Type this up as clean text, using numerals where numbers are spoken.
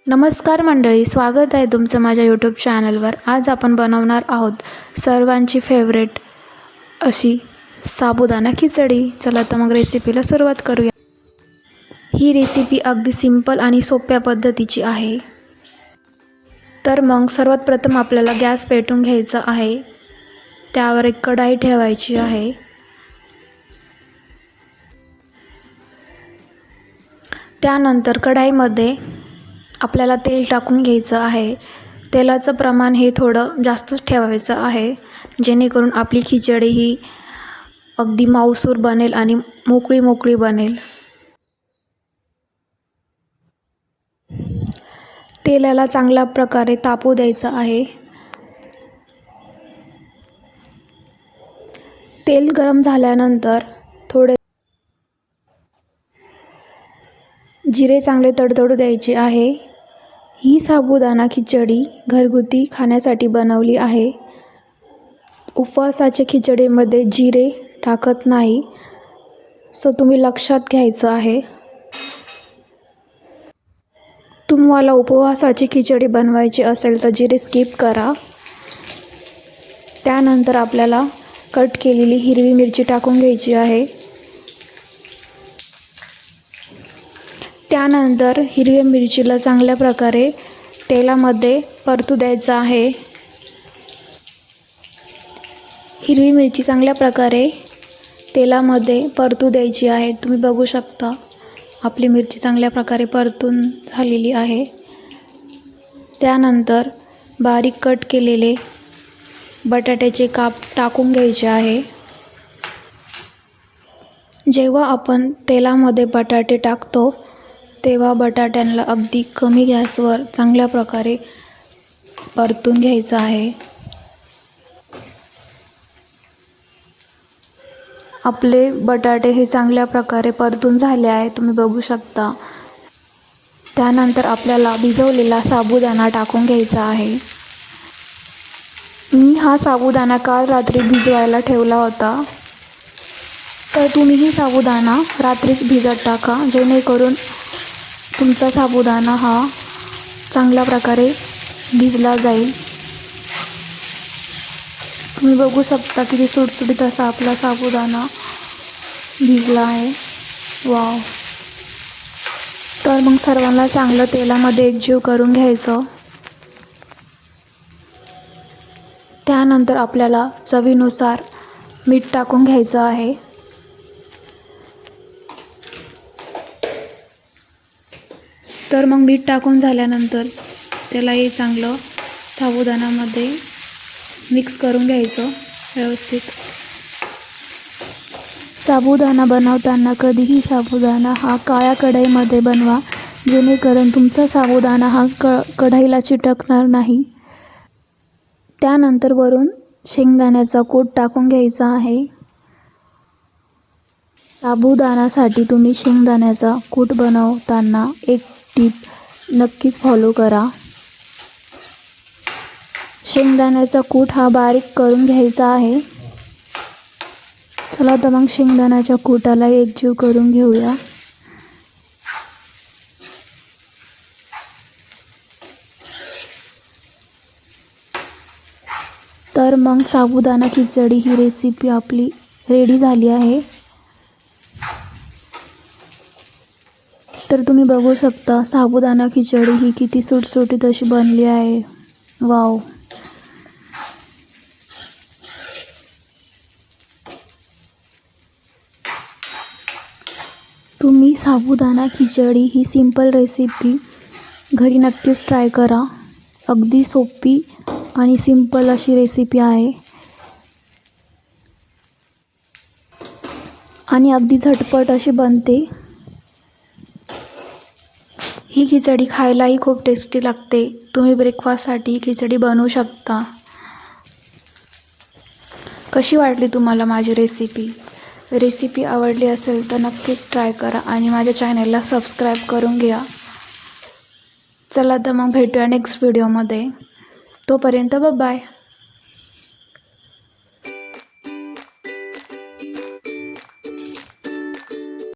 नमस्कार मंडळी, स्वागत आहे तुमचं माझ्या यूट्यूब चॅनलवर। आज आपण बनवणार आहोत सर्वांची फेवरेट अशी साबुदाणा खिचडी। चला तर मग रेसिपीला सुरुवात करूया। ही रेसिपी अगदी सिंपल आणि सोप्या पद्धतीची आहे। तर मग सर्वात प्रथम आपल्याला गॅस पेटवून घ्यायचा आहे। त्यावर एक कढाई ठेवायची आहे। त्यानंतर कढाईमध्ये आपल्याला तेल टाकून घ्यायचं आहे। तेलाचं प्रमाण हे थोडं जास्तच ठेवायचं आहे, जेणेकरून आपली खिचडी ही अगदी मऊसूर बनेल आणि मोकळी बनेल। तेलाला चांगल्या प्रकारे तापू द्यायचं आहे। तेल गरम झाल्यानंतर थोडे जिरे चांगले तडतडू द्यायचे आहे। ही साबुदाणा खिचडी घरगुती खाण्यासाठी बनवली आहे। उपवासाच्या खिचडीमध्ये जिरे टाकत नाही, सो तुम्ही लक्षात घ्यायचं आहे। तुम्हाला उपवासाची खिचडी बनवायची असेल तर जिरे स्किप करा। त्यानंतर आपल्याला कट केलेली हिरवी मिरची टाकून घ्यायची आहे। त्यानंतर हिरव्या मिरचीला चांगल्या प्रकारे तेलामध्ये परतू द्यायचं आहे। हिरवी मिरची चांगल्या प्रकारे तेलामध्ये परतू द्यायची आहे। तुम्ही बघू शकता आपली मिरची चांगल्या प्रकारे परतून झालेली आहे। त्यानंतर बारीक कट केलेले बटाट्याचे काप टाकून घ्यायचे आहे। जेव्हा आपण तेलामध्ये बटाटे टाकतो तेव्हा बटाट्यांना अगदी कमी गॅसवर चांगल्या प्रकारे परतून घ्यायचं आहे। आपले बटाटे हे चांगल्या प्रकारे परतून झाले आहे, तुम्ही बघू शकता। त्यानंतर आपल्याला भिजवलेला साबुदाणा टाकून घ्यायचा आहे। मी हा साबुदाणा काल रात्री भिजवायला ठेवला होता, तर तुम्हीही साबुदाणा रात्रीच भिजत टाका, जेणेकरून तुमचा साबुदाणा हा चांगल्या प्रकारे भिजला जाईल। तुम्ही बघू शकता किती सुटसुटीत असा आपला साबुदाणा भिजला आहे। वाव! तर मग सर्वांना चांगलं तेलामध्ये एकजीव करून घ्यायचं। त्यानंतर आपल्याला चवीनुसार मीठ टाकून घ्यायचं आहे। तर मग मीठ टाकून झाल्यानंतर त्याला हे चांगलं साबुदाण्यामध्ये मिक्स करून घ्यायचं व्यवस्थित। साबुदाणा बनवताना कधीही साबुदाणा हा काळ्या कढईमध्ये बनवा, जेणेकरून तुमचा साबुदाणा हा कढईला चिटकणार नाही। त्यानंतर वरून शेंगदाण्याचा कूट टाकून घ्यायचा आहे। साबुदाण्यासाठी तुम्ही शेंगदाण्याचा कूट बनवताना एक टिप नक्कीच फॉलो करा। शेंगदाण्याचा कूट हा बारीक करून घ्यायचा आहे। चला तर मग शेंगदाण्याच्या कूटाला एकजीव करून घेऊया। तर मग साबुदाणा खिचडी ही रेसिपी आपली रेडी झाली आहे। तर तुम्ही बघू शकता साबुदाणा खिचडी ही किती सुटसुटीत अशी बनली आहे। वाव! तुम्ही साबुदाणा खिचडी ही सिंपल रेसिपी घरी नक्कीच ट्राय करा। अगदी सोपी आणि सिंपल अशी रेसिपी आहे आणि अगदी झटपट अशी बनते। ही खिचडी खायलाही खूप टेस्टी लागते। तुम्ही ब्रेकफास्टसाठी खिचडी बनवू शकता। कशी वाटली तुम्हाला माझी रेसिपी आवडली असेल तर नक्कीच ट्राय करा आणि माझ्या चॅनलला सबस्क्राईब करून घ्या। चला तर मग भेटूया नेक्स्ट व्हिडिओमध्ये। तोपर्यंत बाय बाय।